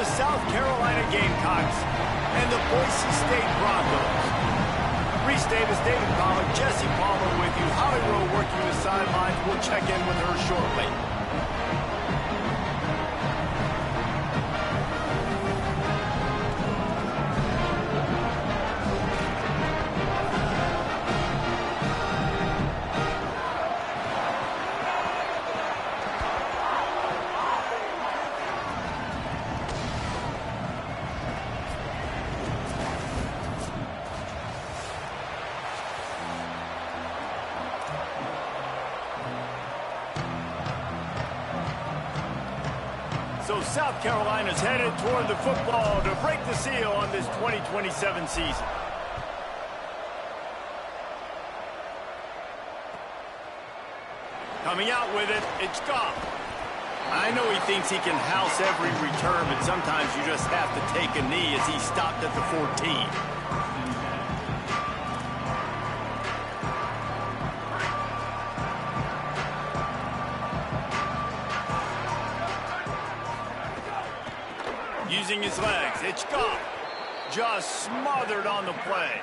the South Carolina Gamecocks and the Boise State Broncos. Reese Davis, David Pollack, Jesse Palmer with you. Holly Rowe working the sidelines. We'll check in with her shortly. So South Carolina's headed toward the football to break the seal on this 2027 season. Coming out with it, it's Goff. I know he thinks he can house every return, but sometimes you just have to take a knee as he stopped at the 14. Using his legs, it's Goff. Just smothered on the play.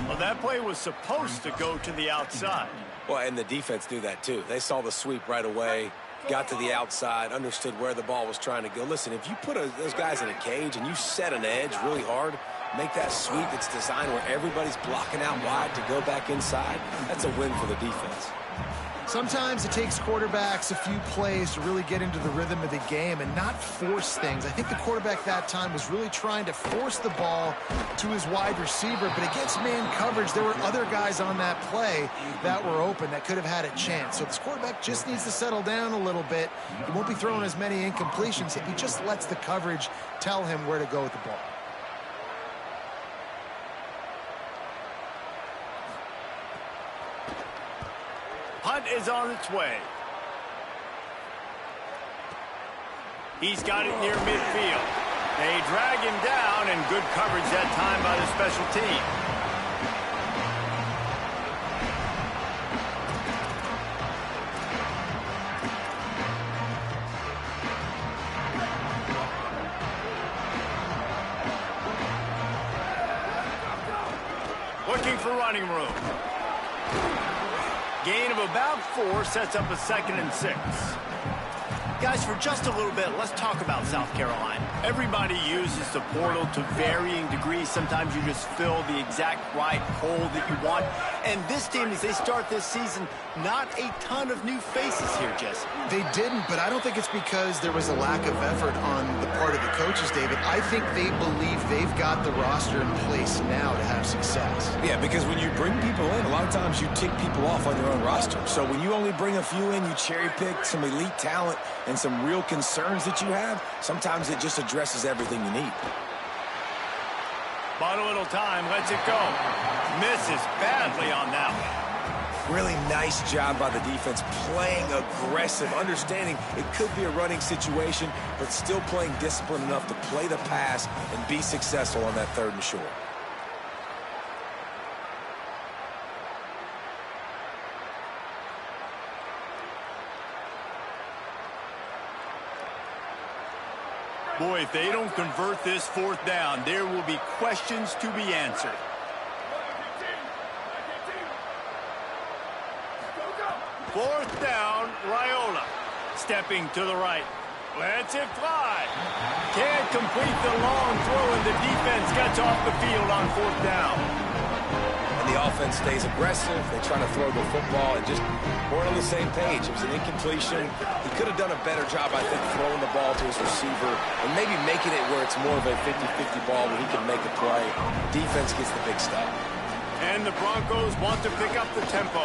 Well, that play was supposed to go to the outside. Well, and the defense knew that too. They saw the sweep right away, got to the outside, understood where the ball was trying to go. Listen, if you put those guys in a cage and you set an edge really hard, make that sweep that's designed where everybody's blocking out wide to go back inside, that's a win for the defense. Sometimes it takes quarterbacks a few plays to really get into the rhythm of the game and not force things. I think the quarterback that time was really trying to force the ball to his wide receiver, but against man coverage, there were other guys on that play that were open that could have had a chance. So this quarterback just needs to settle down a little bit. He won't be throwing as many incompletions if he just lets the coverage tell him where to go with the ball. Punt is on its way. He's got it near midfield. They drag him down, and good coverage that time by the special team. Looking for running room. Gain of about 4 sets up a 2nd and 6. Guys, for just a little bit, let's talk about South Carolina. Everybody uses the portal to varying degrees. Sometimes you just fill the exact right hole that you want. And this team, as they start this season, not a ton of new faces here, Jesse. They didn't, but I don't think it's because there was a lack of effort on the part of the coaches, David. I think they believe they've got the roster in place now to have success. Yeah, because when you bring people in, a lot of times you tick people off on your own roster. So when you only bring a few in, you cherry pick some elite talent and some real concerns that you have, sometimes it just addresses everything you need. Bought a little time, lets it go. Misses badly on that one. Really nice job by the defense, playing aggressive, understanding it could be a running situation, but still playing disciplined enough to play the pass and be successful on that 3rd and short. Boy, if they don't convert this 4th down, there will be questions to be answered. Fourth down, Raiola. Stepping to the right. Lets it fly. Can't complete the long throw, and the defense gets off the field on 4th down. And the offense stays aggressive. They try to throw the football and just weren't on the same page. It was an incompletion. He could have done a better job, I think, throwing the ball to his receiver and maybe making it where it's more of a 50-50 ball where he can make a play. Defense gets the big stop. And the Broncos want to pick up the tempo.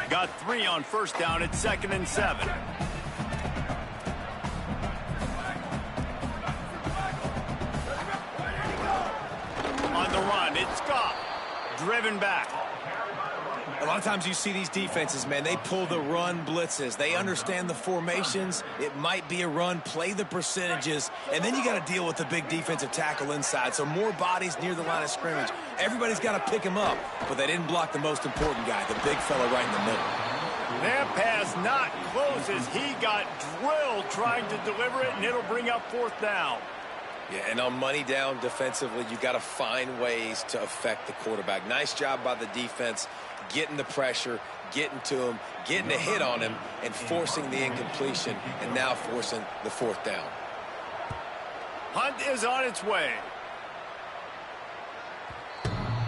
Got 3 on 1st down at 2nd and 7. On the run, it's Goff. Driven back. A lot of times you see these defenses, man, they pull the run blitzes. They understand the formations. It might be a run, play the percentages, and then you got to deal with the big defensive tackle inside. So more bodies near the line of scrimmage. Everybody's got to pick him up, but they didn't block the most important guy, the big fella right in the middle. That pass not close as he got drilled trying to deliver it, and it'll bring up 4th down. Yeah, and on money down defensively, you got to find ways to affect the quarterback. Nice job by the defense, getting the pressure, getting to him, getting a hit on him, and forcing the incompletion, and now forcing the 4th down. Hunt is on its way.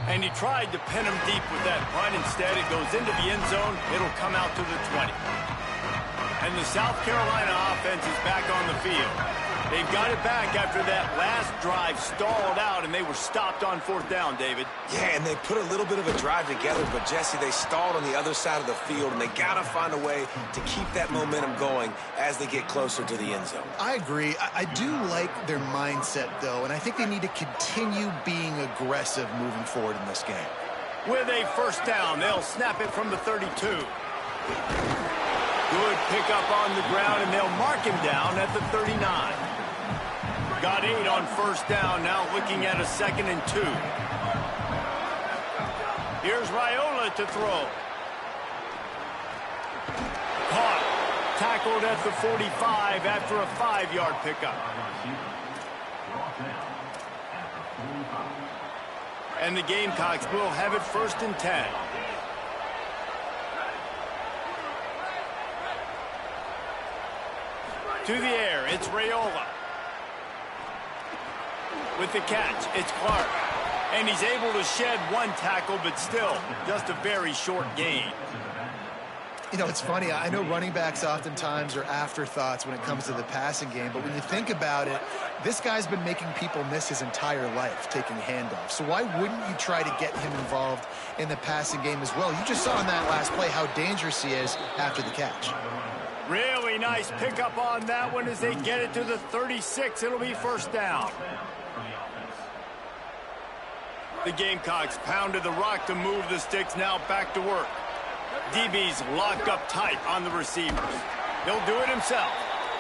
And he tried to pin him deep with that punt. Instead, it goes into the end zone. It'll come out to the 20. And the South Carolina offense is back on the field. They've got it back after that last drive stalled out, and they were stopped on 4th down, David. Yeah, and they put a little bit of a drive together, but, Jesse, they stalled on the other side of the field, and they got to find a way to keep that momentum going as they get closer to the end zone. I agree. I do like their mindset, though, and I think they need to continue being aggressive moving forward in this game. With a 1st down, they'll snap it from the 32. Good pickup on the ground, and they'll mark him down at the 39. Got 8 on 1st down, now looking at a 2nd and 2. Here's Raiola to throw. Caught. Tackled at the 45 after a 5-yard pickup. And the Gamecocks will have it 1st and 10. To the air, it's Raiola. With the catch, it's Clark. And he's able to shed 1 tackle, but still just a very short gain. You know, it's funny. I know running backs oftentimes are afterthoughts when it comes to the passing game, but when you think about it, this guy's been making people miss his entire life taking handoffs. So why wouldn't you try to get him involved in the passing game as well? You just saw in that last play how dangerous he is after the catch. Really nice pickup on that one as they get it to the 36. It'll be 1st down. The Gamecocks pounded the rock to move the sticks, now back to work. DB's locked up tight on the receivers. He'll do it himself.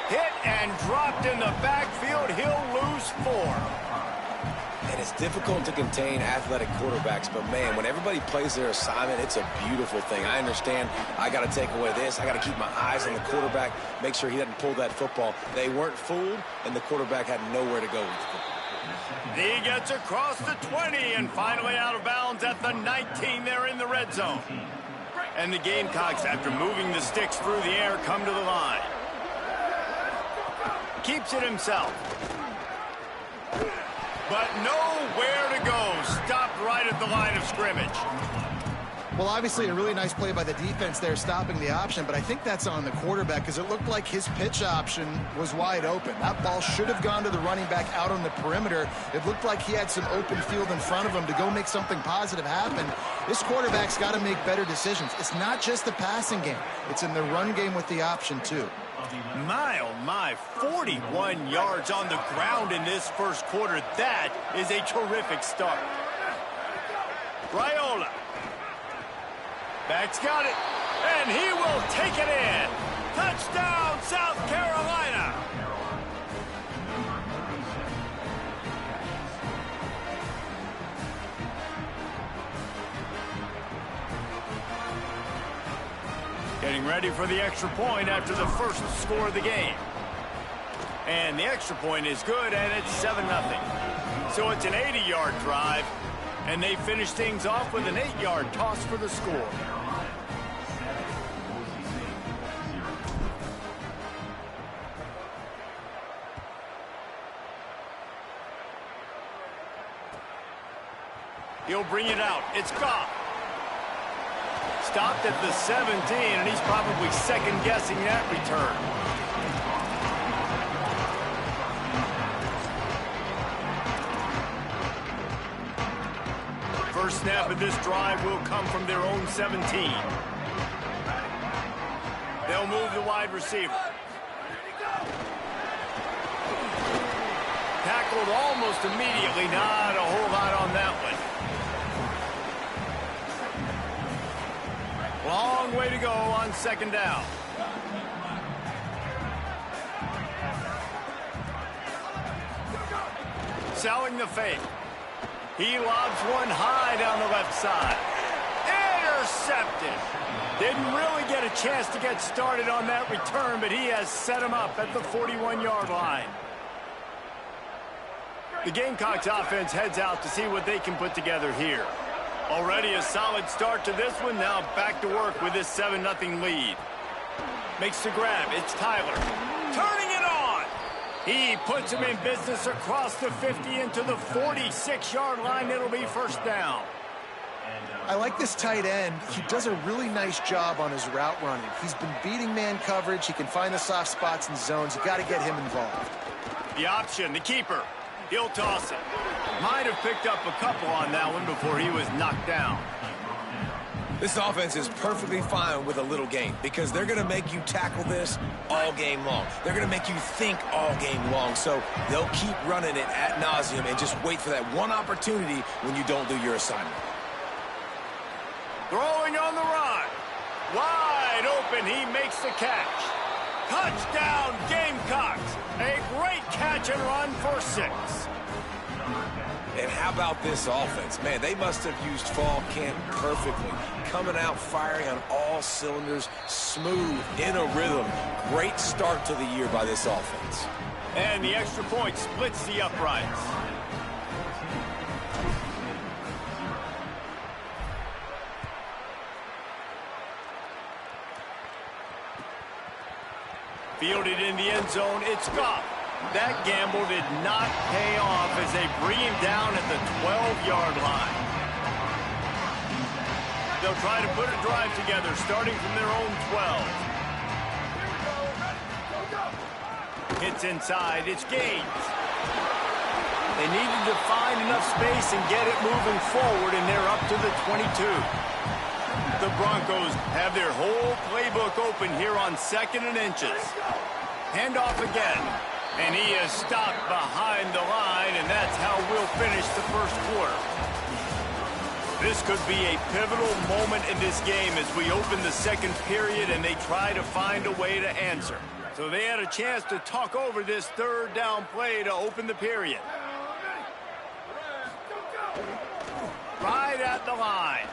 Hit and dropped in the backfield. He'll lose 4. And it's difficult to contain athletic quarterbacks, but, man, when everybody plays their assignment, it's a beautiful thing. I understand I got to take away this. I got to keep my eyes on the quarterback, make sure he doesn't pull that football. They weren't fooled, and the quarterback had nowhere to go with the football. He gets across the 20 and finally out of bounds at the 19. They're in the red zone. And the Gamecocks, after moving the sticks through the air, come to the line. Keeps it himself. But nowhere to go. Stopped right at the line of scrimmage. Well, obviously a really nice play by the defense there stopping the option, but I think that's on the quarterback because it looked like his pitch option was wide open. That ball should have gone to the running back out on the perimeter. It looked like he had some open field in front of him to go make something positive happen. This quarterback's got to make better decisions. It's not just the passing game. It's in the run game with the option, too. My, oh my, 41 yards on the ground in this 1st quarter. That is a terrific start. Raiola. Back's got it, and he will take it in. Touchdown, South Carolina. Getting ready for the extra point after the 1st score of the game. And the extra point is good, and it's 7-0. So it's an 80-yard drive, and they finish things off with an 8-yard toss for the score. He'll bring it out. It's Goff. Stopped at the 17, and he's probably second-guessing that return. First snap of this drive will come from their own 17. They'll move the wide receiver. Tackled almost immediately. Not a whole lot on that one. Long way to go on second down. Selling the fake. He lobs one high down the left side. Intercepted. Didn't really get a chance to get started on that return, but he has set him up at the 41-yard line. The Gamecocks offense heads out to see what they can put together here. Already a solid start to this one. Now back to work with this 7-0 lead. Makes the grab. It's Tyler. Turning it on. He puts him in business across the 50 into the 46-yard line. It'll be first down. I like this tight end. He does a really nice job on his route running. He's been beating man coverage. He can find the soft spots and zones. You got to get him involved. The option, the keeper. He'll toss it. Might have picked up a couple on that one before he was knocked down. This offense is perfectly fine with a little game because they're going to make you tackle this all game long. They're going to make you think all game long. So they'll keep running it ad nauseum and just wait for that one opportunity when you don't do your assignment. Throwing on the run. Wide open. He makes the catch. Touchdown, Gamecocks. A great catch and run for 6. And how about this offense? Man, they must have used fall camp perfectly. Coming out firing on all cylinders, smooth, in a rhythm. Great start to the year by this offense. And the extra point splits the uprights. Fielded in the end zone, it's Goff. That gamble did not pay off as they bring him down at the 12-yard line. They'll try to put a drive together, starting from their own 12. Hits inside, it's Gaines. They needed to find enough space and get it moving forward, and they're up to the 22. The Broncos have their whole playbook open here on 2nd and inches. Handoff again. And he is stopped behind the line, and that's how we'll finish the first quarter. This could be a pivotal moment in this game as we open the second period and they try to find a way to answer. So they had a chance to talk over this third down play to open the period. Right at the line.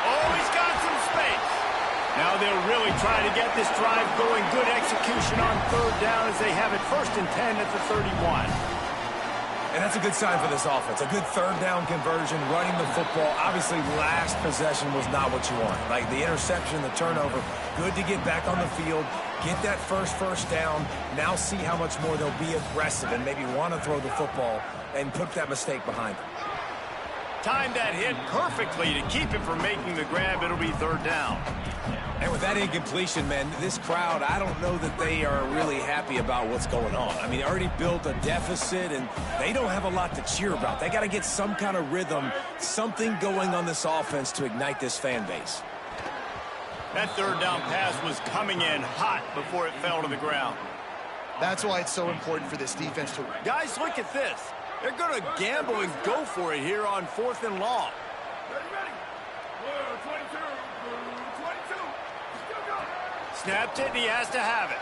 Oh, he's got some space. Now they'll really try to get this drive going. Good execution on third down as they have it 1st and 10 at the 31. And that's a good sign for this offense. A good third down conversion, running the football. Obviously, last possession was not what you want. Like the interception, the turnover. Good to get back on the field, get that first down. Now see how much more they'll be aggressive and maybe want to throw the football and put that mistake behind them. Timed that hit perfectly to keep him from making the grab. It'll be third down. And with that incompletion, man, this crowd, I don't know that they are really happy about what's going on. I mean, they already built a deficit, and they don't have a lot to cheer about. They got to get some kind of rhythm, something going on this offense to ignite this fan base. That third down pass was coming in hot before it fell to the ground. That's why it's so important for this defense to... Guys, look at this. They're going to gamble and go for it here on 4th and long. Snapped it, and he has to have it.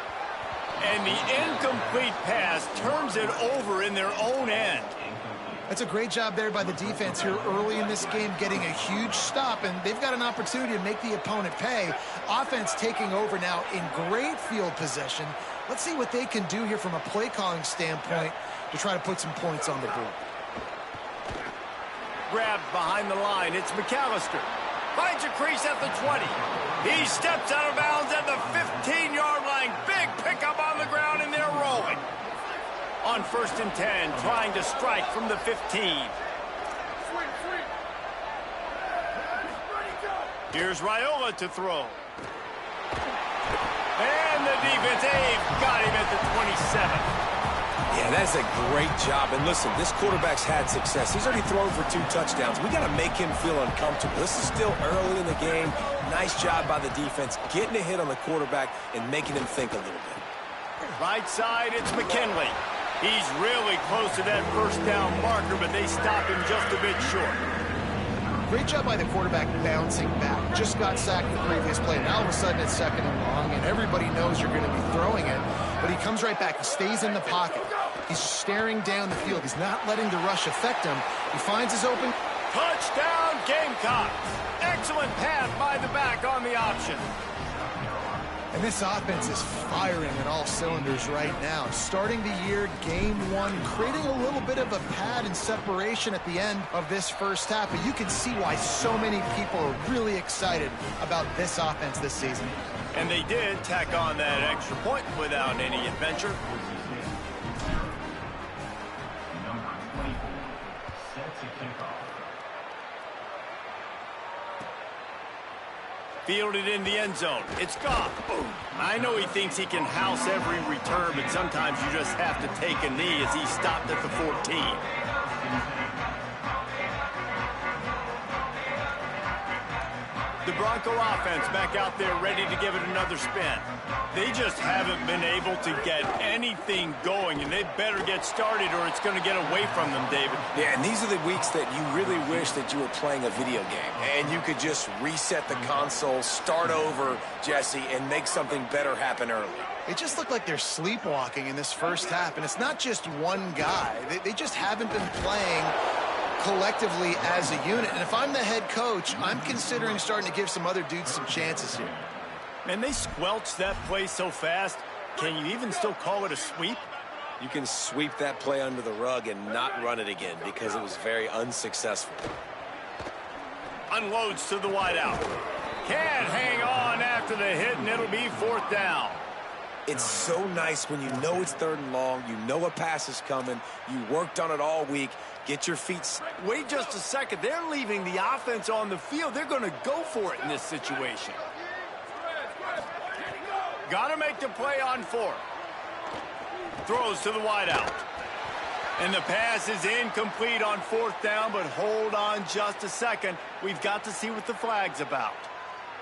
And the incomplete pass turns it over in their own end. That's a great job there by the defense here early in this game, getting a huge stop, and they've got an opportunity to make the opponent pay. Offense taking over now in great field possession. Let's see what they can do here from a play calling standpoint to try to put some points on the board. Grabbed behind the line, it's McAllister. Finds a crease at the 20. He steps out of bounds at the 15-yard line. Big pickup on the ground, and they're rolling. On 1st and 10, trying to strike from the 15. Here's Raiola to throw. And the defense, they've got him at the 27. Yeah, that's a great job. And listen, this quarterback's had success. He's already thrown for 2 touchdowns. We got to make him feel uncomfortable. This is still early in the game. Nice job by the defense, getting a hit on the quarterback and making him think a little bit. Right side, it's McKinley. He's really close to that 1st down marker, but they stop him just a bit short. Great job by the quarterback bouncing back. Just got sacked the previous play. Now all of a sudden it's 2nd and long, and everybody knows you're going to be throwing it. But he comes right back. He stays in the pocket. He's staring down the field. He's not letting the rush affect him. He finds his open. Touchdown, Gamecocks. Excellent pass by the back on the option. And this offense is firing on all cylinders right now. Starting the year, game 1, creating a little bit of a pad and separation at the end of this first half. But you can see why so many people are really excited about this offense this season. And they did tack on that extra point without any adventure. Number 24, set to kick off. Fielded in the end zone. It's Goff. I know he thinks he can house every return, but sometimes you just have to take a knee as he stopped at the 14. The Bronco offense back out there ready to give it another spin. They just haven't been able to get anything going, and they better get started or it's going to get away from them, David. Yeah, and these are the weeks that you really wish that you were playing a video game and you could just reset the console, start over, Jesse, and make something better happen early. It just looked like they're sleepwalking in this first half, and it's not just one guy. They just haven't been playing collectively as a unit. And if I'm the head coach, I'm considering starting to give some other dudes some chances here. And they squelched that play so fast. Can you even still call it a sweep? You can sweep that play under the rug and not run it again because it was very unsuccessful. Unloads to the wideout. Can't hang on after the hit, and it'll be 4th down. It's so nice when you know it's 3rd and long, you know a pass is coming, you worked on it all week, get your feet. Wait just a second. They're leaving the offense on the field. They're going to go for it in this situation. Got to make the play on 4th. Throws to the wideout. And the pass is incomplete on 4th down, but hold on just a second. We've got to see what the flag's about.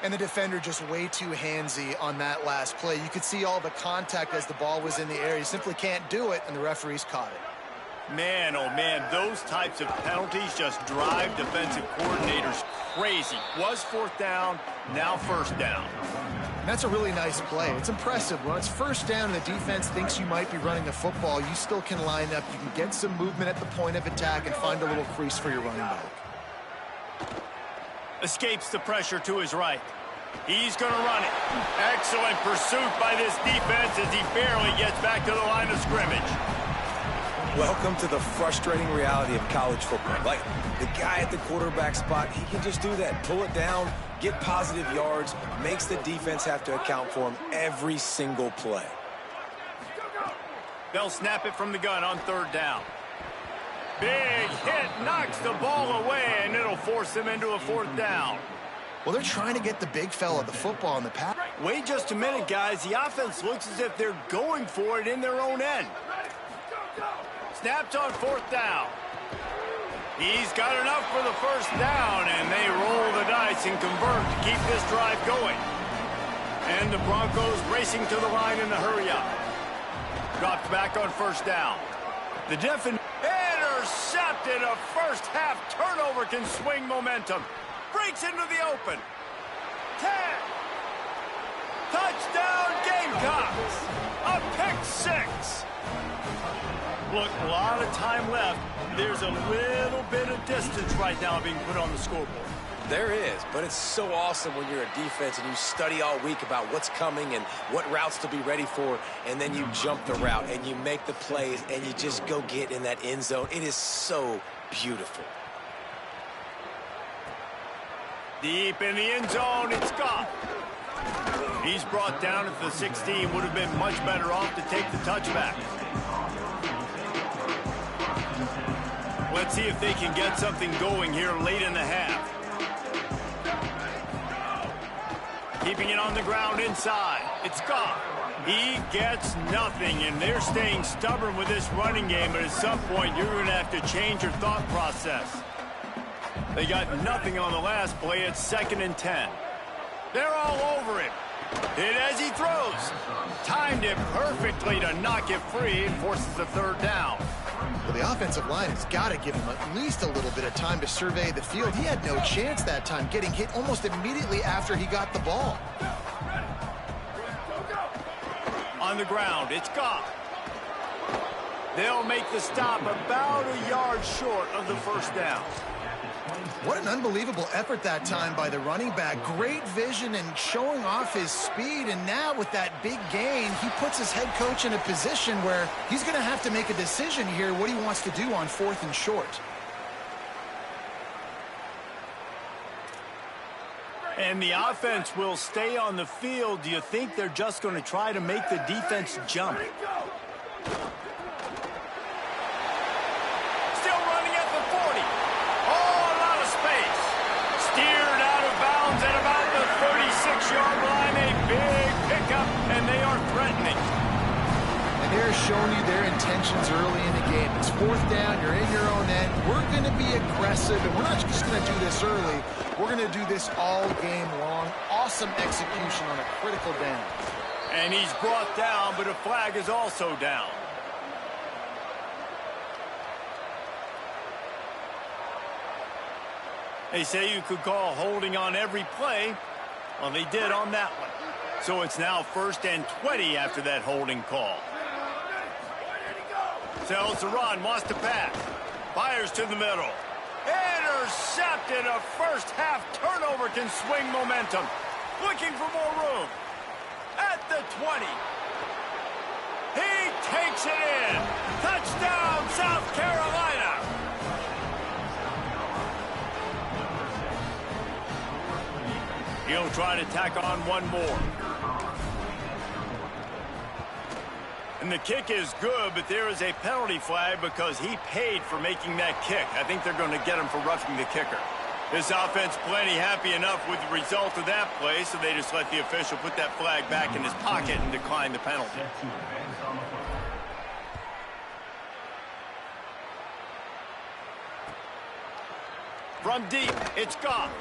And the defender just way too handsy on that last play. You could see all the contact as the ball was in the air. You simply can't do it, and the referees caught it. Man, oh man, those types of penalties just drive defensive coordinators crazy. Was 4th down, now 1st down. And that's a really nice play. It's impressive. When it's 1st down and the defense thinks you might be running the football, you still can line up. You can get some movement at the point of attack and find a little crease for your running back. Escapes the pressure to his right. He's going to run it. Excellent pursuit by this defense as he barely gets back to the line of scrimmage. Welcome to the frustrating reality of college football. Like, the guy at the quarterback spot, he can just do that. Pull it down, get positive yards, makes the defense have to account for him every single play. They'll snap it from the gun on 3rd down. Big hit, knocks the ball away, and it'll force them into a 4th down. Well, they're trying to get the big fella the football in the pass. Wait just a minute, guys. The offense looks as if they're going for it in their own end. Snapped on 4th down. He's got enough for the 1st down, and they roll the dice and convert to keep this drive going. And the Broncos racing to the line in the hurry-up. Dropped back on 1st down. The intercepted. A first-half turnover can swing momentum. Breaks into the open. 10. Touchdown, Gamecocks. A pick 6. Look, a lot of time left. There's a little bit of distance right now being put on the scoreboard. There is, but it's so awesome when you're a defense and you study all week about what's coming and what routes to be ready for, and then you jump the route and you make the plays and you just go get in that end zone. It is so beautiful. Deep in the end zone, it's Goff. He's brought down at the 16. Would have been much better off to take the touchback. Let's see if they can get something going here late in the half. Keeping it on the ground inside. It's Goff. He gets nothing, and they're staying stubborn with this running game, but at some point you're going to have to change your thought process. They got nothing on the last play. It's 2nd and 10. They're all over him. Hit as he throws. Timed it perfectly to knock it free and forces the 3rd down. Well, the offensive line has got to give him at least a little bit of time to survey the field. He had no chance that time, getting hit almost immediately after he got the ball. On the ground, it's Goff. They'll make the stop about a yard short of the first down. What an unbelievable effort that time by the running back. Great vision and showing off his speed. And now with that big gain, he puts his head coach in a position where he's going to have to make a decision here what he wants to do on 4th and short. And the offense will stay on the field. Do you think they're just going to try to make the defense jump? Still running at the 40. Oh, a lot of space. Steered out of bounds at about the 36-yard line. A big pickup, and they are threatening. And they're showing you their intentions early in the game. It's 4th down. You're in your own end. We're going to be aggressive, and we're not just going to do this early. We're going to do this all game long. Awesome execution on a critical down. And he's brought down, but a flag is also down. They say you could call holding on every play. Well, they did on that one. So it's now 1st and 20 after that holding call. Sells to run, wants to pass. Fires to the middle. Intercepted. A first half turnover can swing momentum. Looking for more room. At the 20. He takes it in. Touchdown, South Carolina. He'll try to tack on one more. And the kick is good, but there is a penalty flag because he paid for making that kick. I think they're going to get him for roughing the kicker. This offense plenty happy enough with the result of that play, so they just let the official put that flag back in his pocket and decline the penalty. From deep, it's Goff.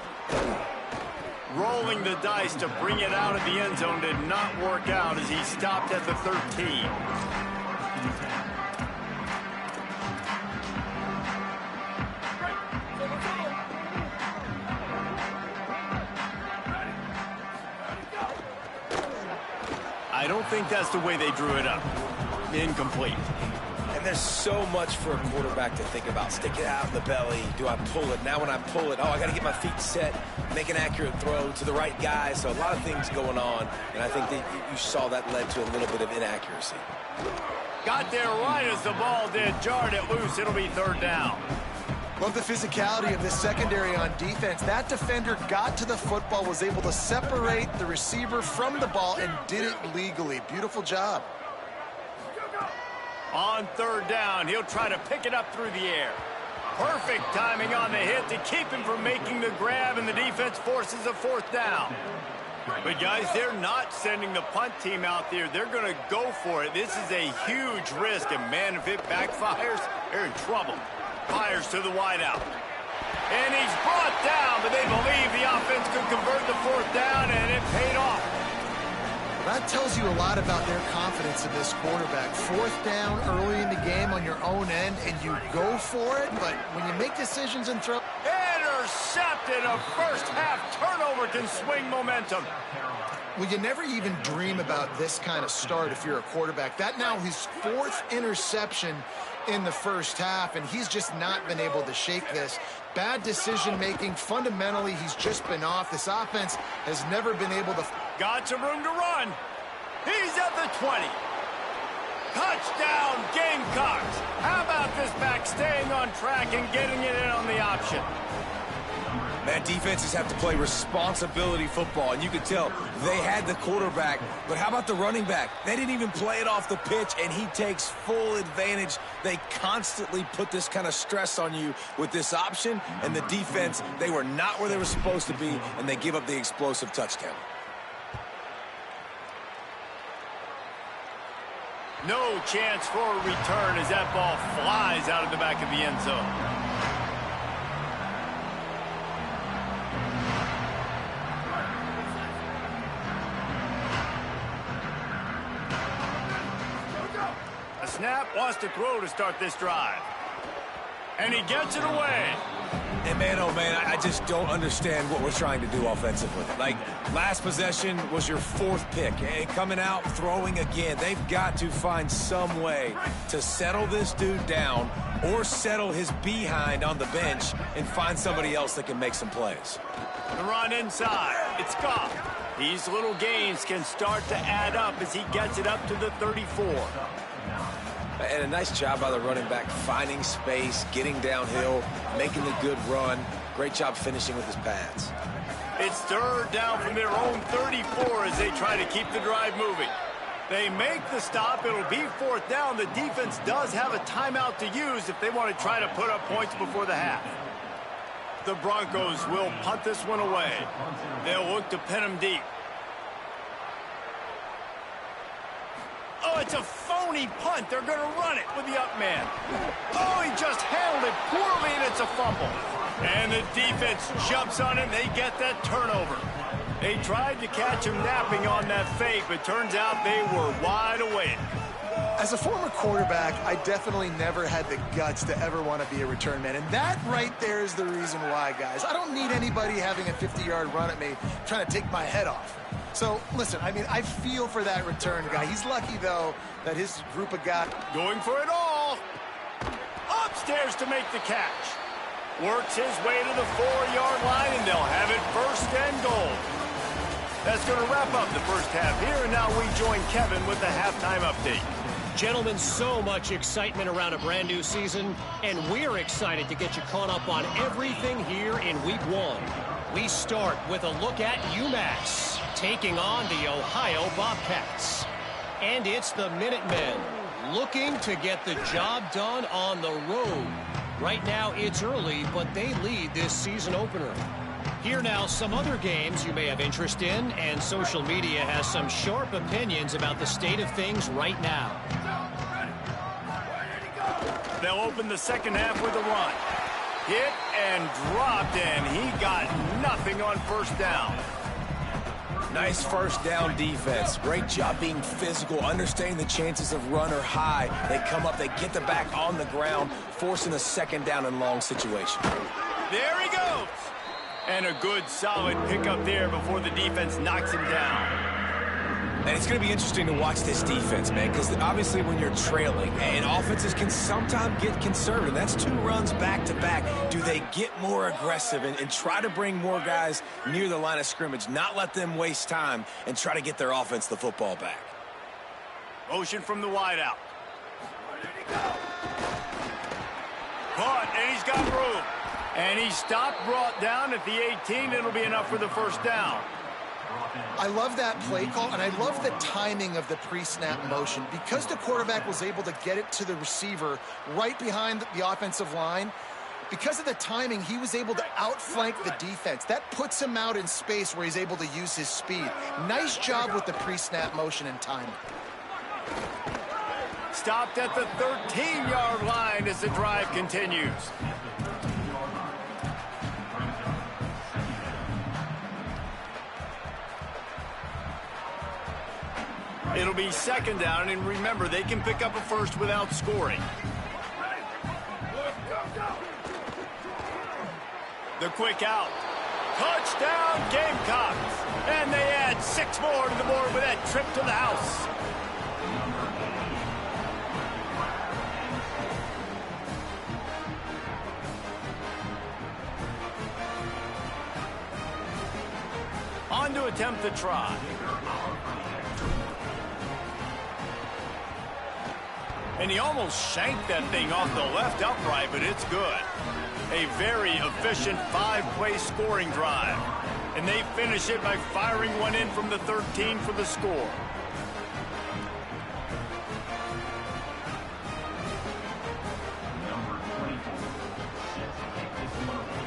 Rolling the dice to bring it out of the end zone did not work out as he stopped at the 13. I don't think that's the way they drew it up. Incomplete. And there's so much for a quarterback to think about. Stick it out in the belly. Do I pull it? Now when I pull it, oh, I got to get my feet set, make an accurate throw to the right guy. So a lot of things going on, and I think that you saw that led to a little bit of inaccuracy. Got there right as the ball did. Jarred it loose. It'll be 3rd down. Love the physicality of this secondary on defense. That defender got to the football, was able to separate the receiver from the ball, and did it legally. Beautiful job. On 3rd down, he'll try to pick it up through the air. Perfect timing on the hit to keep him from making the grab, and the defense forces a 4th down. But, guys, they're not sending the punt team out there. They're going to go for it. This is a huge risk, and, man, if it backfires, they're in trouble. Fires to the wideout. And he's brought down, but they believe the offense could convert the 4th down, and it paid off. That tells you a lot about their confidence in this quarterback. 4th down early in the game on your own end, and you go for it, but when you make decisions and throw... Intercepted. A first half turnover can swing momentum. Well, you never even dream about this kind of start if you're a quarterback. That now his 4th interception in the first half, and he's just not been able to shake this. Bad decision-making. Fundamentally, he's just been off. This offense has never been able to... Got some room to run. He's at the 20. Touchdown, Gamecocks. How about this back staying on track and getting it in on the option? Man, defenses have to play responsibility football, and you can tell they had the quarterback, but how about the running back? They didn't even play it off the pitch, and he takes full advantage. They constantly put this kind of stress on you with this option, and the defense, they were not where they were supposed to be, and they give up the explosive touchdown. No chance for a return as that ball flies out of the back of the end zone. snap, wants to throw to start this drive. And he gets it away. And man, oh man, I just don't understand what we're trying to do offensively. Like, last possession was your 4th pick. And coming out, throwing again. They've got to find some way to settle this dude down or settle his behind on the bench and find somebody else that can make some plays. The run inside. It's Goff. These little gains can start to add up as he gets it up to the 34. And a nice job by the running back, finding space, getting downhill, making the good run. Great job finishing with his pads. It's 3rd down from their own 34 as they try to keep the drive moving. They make the stop. It'll be 4th down. The defense does have a timeout to use if they want to try to put up points before the half. The Broncos will punt this one away. They'll look to pin him deep. Oh, it's a phony punt. They're going to run it with the up man. Oh, he just handled it poorly, and it's a fumble. And the defense jumps on it, and they get that turnover. They tried to catch him napping on that fake, but turns out they were wide awake. As a former quarterback, I definitely never had the guts to ever want to be a return man. And that right there is the reason why, guys. I don't need anybody having a 50-yard run at me trying to take my head off. So, listen, I mean, I feel for that return guy. He's lucky, though, that his group of guys... Going for it all. Upstairs to make the catch. Works his way to the 4-yard line, and they'll have it 1st and goal. That's going to wrap up the first half here, and now we join Kevin with the halftime update. Gentlemen, so much excitement around a brand new season, and we're excited to get you caught up on everything here in Week 1. We start with a look at UMass, taking on the Ohio Bobcats. And it's the Minutemen, looking to get the job done on the road. Right now, it's early, but they lead this season opener. Here now, some other games you may have interest in, and social media has some sharp opinions about the state of things right now. They'll open the second half with a run. Hit and dropped, and he got nothing on 1st down. Nice 1st down defense. Great job being physical, understanding the chances of run are high. They come up, they get the back on the ground, forcing a 2nd down and long situation. There he goes. And a good, solid pickup there before the defense knocks him down. And it's going to be interesting to watch this defense, man, because obviously when you're trailing, and offenses can sometimes get conservative. That's 2 runs back-to-back. Do they get more aggressive and try to bring more guys near the line of scrimmage, not let them waste time, and try to get their offense the football back? Motion from the wideout. Caught, and he's got room. And he stopped, brought down at the 18. It'll be enough for the 1st down. I love that play call, and I love the timing of the pre-snap motion. Because the quarterback was able to get it to the receiver right behind the offensive line, because of the timing, he was able to outflank the defense. That puts him out in space where he's able to use his speed. Nice job with the pre-snap motion and timing. Stopped at the 13-yard line as the drive continues. It'll be 2nd down, and remember, they can pick up a 1st without scoring. The quick out. Touchdown, Gamecocks. And they add 6 more to the board with that trip to the house. On to attempt the try. And he almost shanked that thing off the left upright, but it's good. A very efficient 5-play scoring drive. And they finish it by firing one in from the 13 for the score. Number 24, set to kick this one away.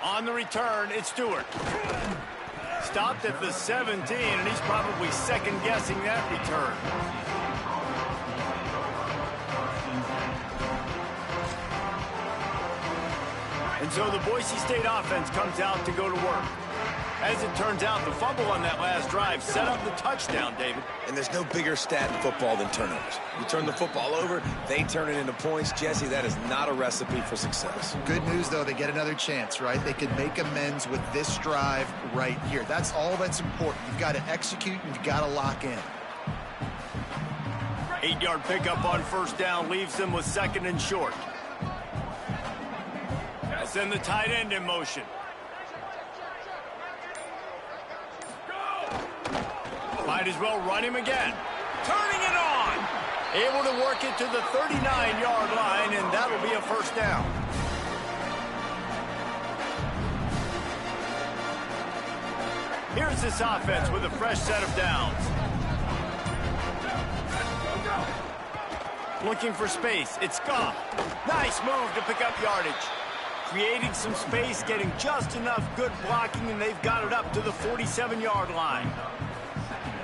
On the return, it's Stewart. Stopped at the 17, and he's probably second-guessing that return. And so the Boise State offense comes out to go to work. As it turns out, the fumble on that last drive set up the touchdown, David. And there's no bigger stat in football than turnovers. You turn the football over, they turn it into points. Jesse, that is not a recipe for success. Good news, though, they get another chance, right? They could make amends with this drive right here. That's all that's important. You've got to execute and you've got to lock in. 8-yard pickup on first down leaves them with 2nd and short. Send the tight end in motion. Might as well run him again. Turning it on. Able to work it to the 39-yard line, and that'll be a first down. Here's this offense with a fresh set of downs. Looking for space. It's Scott. Nice move to pick up yardage. Creating some space, getting just enough good blocking, and they've got it up to the 47-yard line.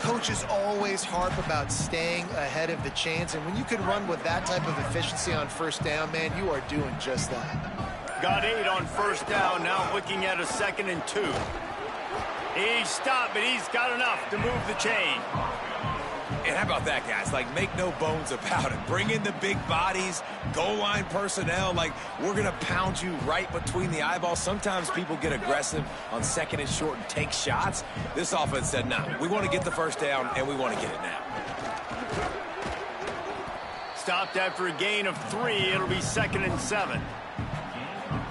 Coaches always harp about staying ahead of the chains, and when you can run with that type of efficiency on first down, man, you are doing just that. Got 8 on first down, now looking at a 2nd and 2. He's stopped, but he's got enough to move the chain. And how about that, guys? Like, make no bones about it. Bring in the big bodies, goal line personnel. Like, we're going to pound you right between the eyeballs. Sometimes people get aggressive on 2nd and short and take shots. This offense said, no, we want to get the first down, and we want to get it now. Stopped after a gain of 3. It'll be 2nd and 7.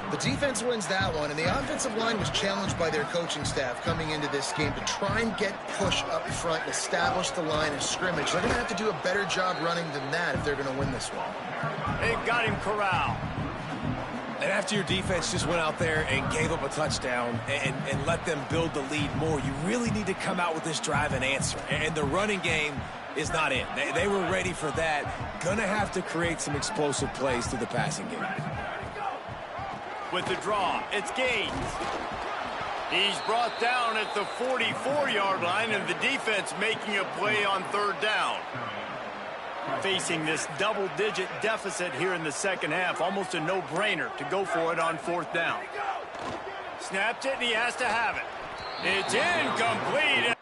The defense wins that one, and the offensive line was challenged by their coaching staff coming into this game to try and get push up front and establish the line of scrimmage. They're going to have to do a better job running than that if they're going to win this one. They've got him corralled. And after your defense just went out there and gave up a touchdown and let them build the lead more, you really need to come out with this drive and answer. And the running game is not in. They were ready for that. Going to have to create some explosive plays through the passing game. With the draw, it's Gaines. He's brought down at the 44-yard line, and the defense making a play on 3rd down. Facing this double-digit deficit here in the second half, almost a no-brainer to go for it on 4th down. Snapped it, and he has to have it. It's incomplete.